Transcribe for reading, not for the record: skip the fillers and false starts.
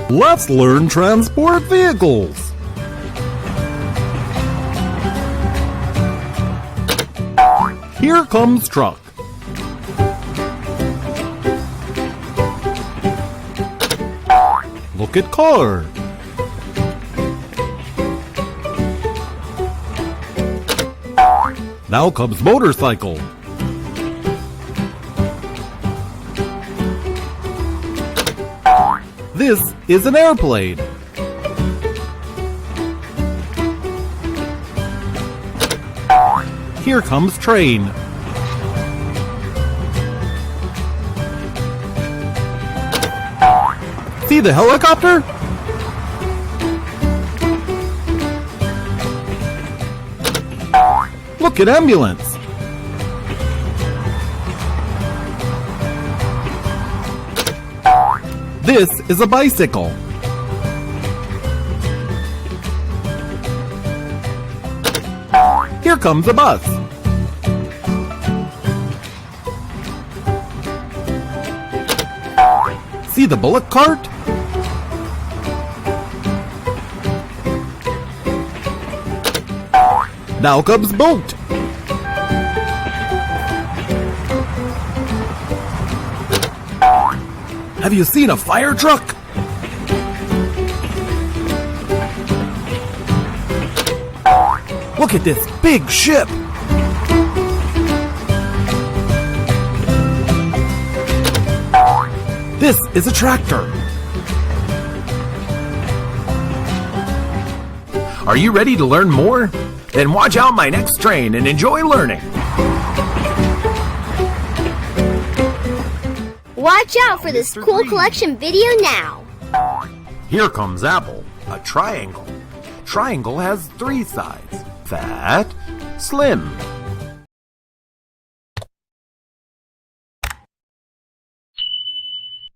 Let's learn transport vehicles. Here comes truck. Look at car. Now comes motorcycle. This is an airplane. Here comes train. See the helicopter? Look at ambulance. This is a bicycle. Here comes a bus. See the bullock cart? Now comes boat. Have you seen a fire truck? Look at this big ship. This is a tractor. Are you ready to learn more? Then watch out my next train and enjoy learning. Watch out for this cool collection video now. Here comes apple, a triangle. Triangle has 3 sides: fat, slim,